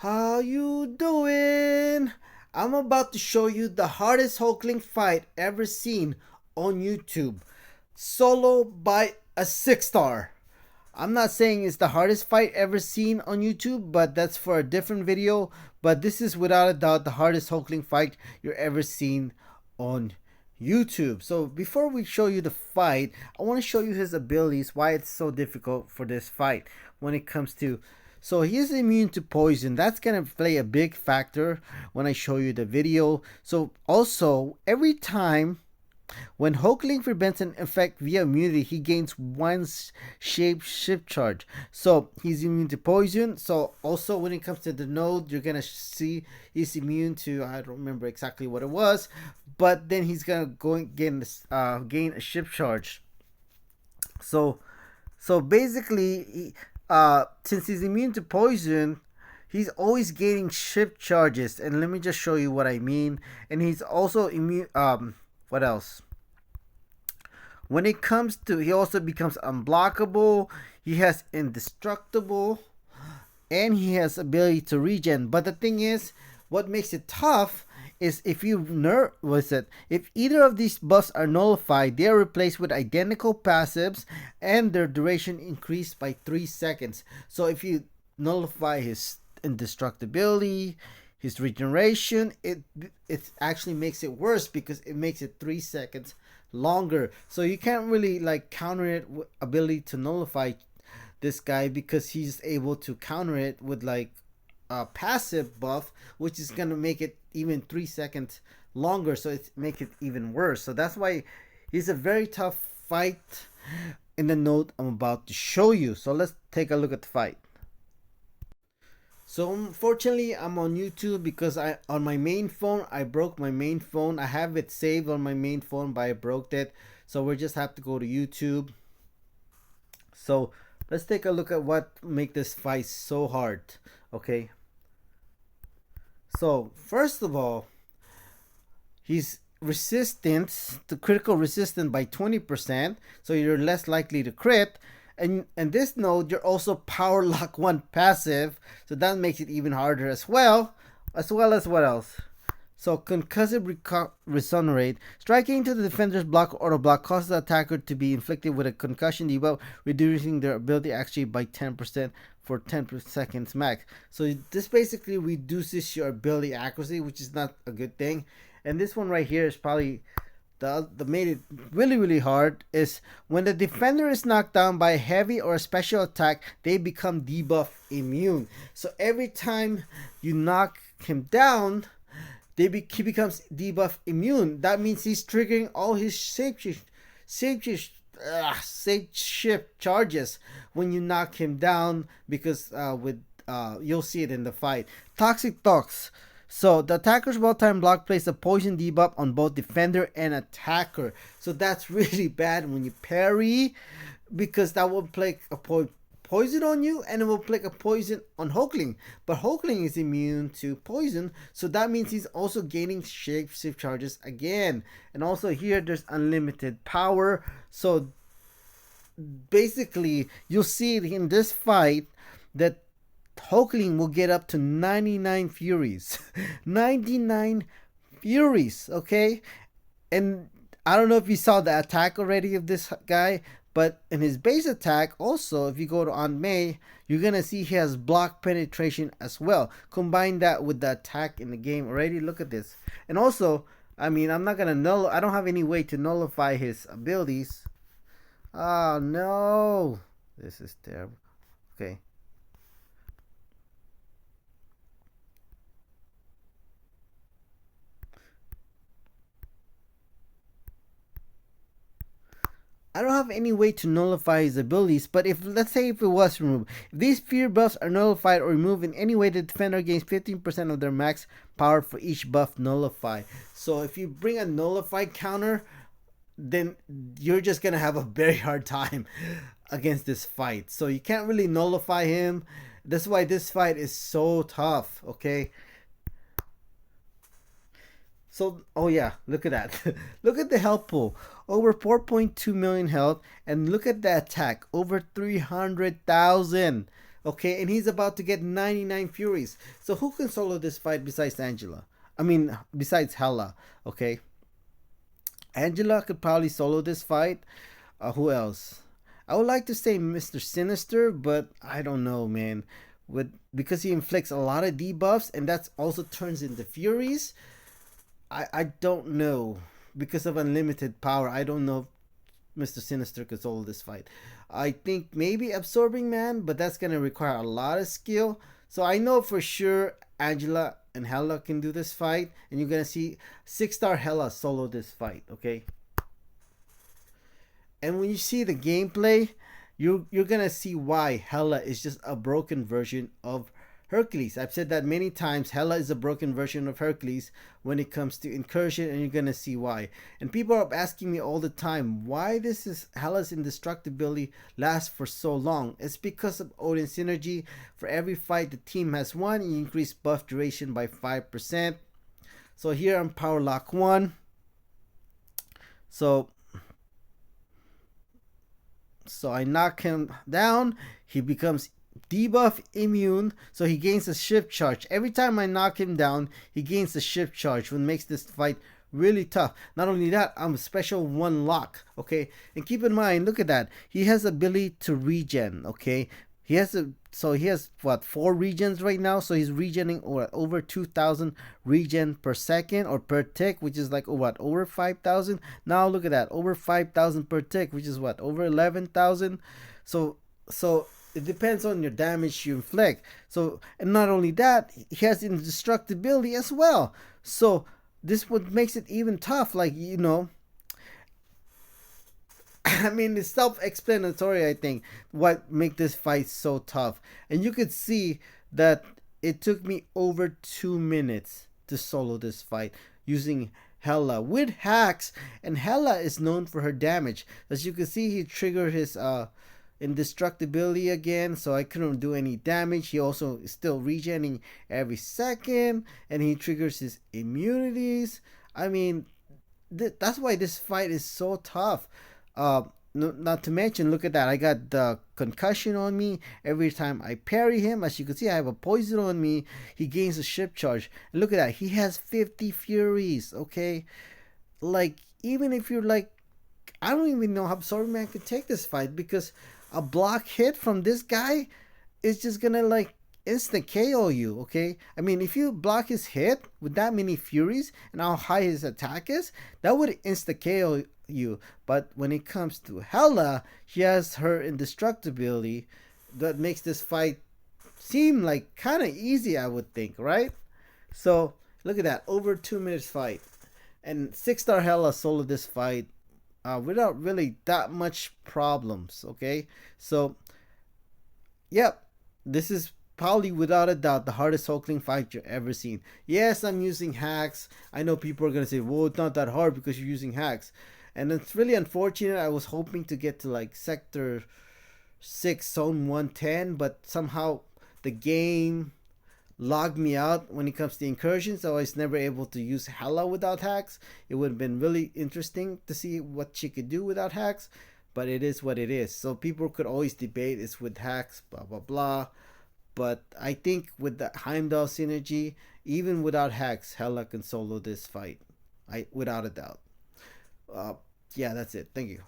How you doing? I'm about to show you the hardest Hulkling fight ever seen on YouTube. Solo by a 6-star. I'm not saying it's the hardest fight ever seen on YouTube, but that's for a different video. But this is without a doubt the hardest Hulkling fight you're ever seen on YouTube. So before we show you the fight, I want to show you his abilities, why it's so difficult for this fight when it comes to. So he is immune to poison. That's gonna play a big factor when I show you the video. So also every time when Hulkling prevents an effect via immunity, he gains one shape shift charge. So he's immune to poison. So also when it comes to the node, you're gonna see he's immune to, I don't remember exactly what it was, but then he's gonna gain a shift charge. So basically, since he's immune to poison, he's always gaining shift charges. And let me just show you what I mean. And he's also immune. What else? When it comes to, he also becomes unblockable. He has indestructible, and he has ability to regen. But the thing is, what makes it tough is if if either of these buffs are nullified, they are replaced with identical passives and their duration increased by 3 seconds. So if you nullify his indestructibility, his regeneration, it actually makes it worse because it makes it 3 seconds longer. So you can't really like counter it with ability to nullify this guy because he's able to counter it with like a passive buff, which is gonna make it even 3 seconds longer. So it make it even worse. So that's why he's a very tough fight in the node I'm about to show you. So let's take a look at the fight. So unfortunately, I'm on YouTube because on my main phone I broke my main phone. I have it saved on my main phone, but I broke it. So we just have to go to YouTube. So let's take a look at what make this fight so hard. Okay. So first of all, he's resistant to critical resistance by 20%, so you're less likely to crit. And this node, you're also power lock 1 passive, so that makes it even harder as well as what else? So concussive resonorate. Striking into the defender's block or auto block causes the attacker to be inflicted with a concussion debuff, reducing their ability actually by 10% for 10 seconds max. So this basically reduces your ability accuracy, which is not a good thing. And this one right here is probably the made it really hard. Is when the defender is knocked down by a heavy or a special attack, they become debuff immune. So every time you knock him down, he becomes debuff immune. That means he's triggering all his shapeshift charges when you knock him down, because you'll see it in the fight. Toxic Tox. So the attacker's well-timed block places a poison debuff on both defender and attacker. So that's really bad when you parry, because that will play a poison on you, and it will play a poison on Hulkling. But Hulkling is immune to poison, so that means he's also gaining shapeshift charges again. And also here there's unlimited power. So basically you'll see in this fight that Hulkling will get up to 99 Furies. 99 Furies, okay? And I don't know if you saw the attack already of this guy, but in his base attack, also, if you go to on May, you're going to see he has block penetration as well. Combine that with the attack in the game already. Look at this. And also, I mean, I'm not going to I don't have any way to nullify his abilities. Oh, no. This is terrible. Okay. I don't have any way to nullify his abilities, but let's say if it was removed. If these fear buffs are nullified or removed in any way, the defender gains 15% of their max power for each buff nullified. So if you bring a nullified counter, then you're just going to have a very hard time against this fight. So you can't really nullify him. That's why this fight is so tough, okay? So, oh yeah, look at that. Look at the health pool. Over 4.2 million health. And look at the attack. Over 300,000. Okay, and he's about to get 99 Furies. So who can solo this fight besides Angela? I mean, besides Hela. Okay, Angela could probably solo this fight. Who else? I would like to say Mr. Sinister, but I don't know, man. With because he inflicts a lot of debuffs, and that also turns into Furies. I don't know, because of unlimited power. I don't know if Mr. Sinister could solo this fight. I think maybe Absorbing Man, but that's gonna require a lot of skill. So I know for sure Angela and Hela can do this fight, and you're gonna see 6-star Hela solo this fight. Okay, and when you see the gameplay, you're gonna see why Hela is just a broken version of Hercules. I've said that many times. Hela is a broken version of Hercules when it comes to incursion, and you're gonna see why. And people are asking me all the time why this is Hela's indestructibility lasts for so long. It's because of Odin synergy. For every fight the team has won, you increase buff duration by 5%. So here I'm Power Lock 1. So I knock him down. He becomes debuff immune, so he gains a shift charge. Every time I knock him down, he gains a shift charge, which makes this fight really tough. Not only that, I'm a special 1 lock. Okay, and keep in mind, look at that. He has ability to regen. Okay, he has what, 4 regens right now, so he's regening over 2,000 regen per second or per tick, which is like what, over 5,000. Now look at that, over 5,000 per tick, which is what, over 11,000. So it depends on your damage you inflict. So, and not only that, he has indestructibility as well. So this what makes it even tough. Like, I mean, it's self-explanatory, I think, what make this fight so tough. And you could see that it took me over 2 minutes to solo this fight using Hela with hacks. And Hela is known for her damage. As you can see, he triggered his indestructibility again, so I couldn't do any damage. He also is still regening every second, and he triggers his immunities. I mean, that's why this fight is so tough. Not to mention, look at that, I got the concussion on me every time I parry him. As you can see, I have a poison on me. He gains a shift charge, and look at that, he has 50 Furies. Okay, like, even if you're like, I don't even know how Absorbing Man could take this fight, because a block hit from this guy is just gonna like instant KO you. Okay, I mean, if you block his hit with that many Furies and how high his attack is, that would insta KO you. But when it comes to Hela, she has her indestructibility that makes this fight seem like kind of easy, I would think, right? So look at that, over 2 minutes fight, and 6-star Hela soloed this fight without really that much problems. Okay, so yep, this is probably without a doubt the hardest Hulkling fight you've ever seen. Yes, I'm using hacks. I know people are gonna say, well, it's not that hard because you're using hacks, and it's really unfortunate. I was hoping to get to like sector 6, zone 110, but somehow the game logged me out when it comes to incursions, so I was never able to use Hela without hacks. It would have been really interesting to see what she could do without hacks, but it is what it is. So people could always debate it's with hacks, blah blah blah. But I think with the Heimdall synergy, even without hacks, Hela can solo this fight. Without a doubt. Yeah, that's it. Thank you.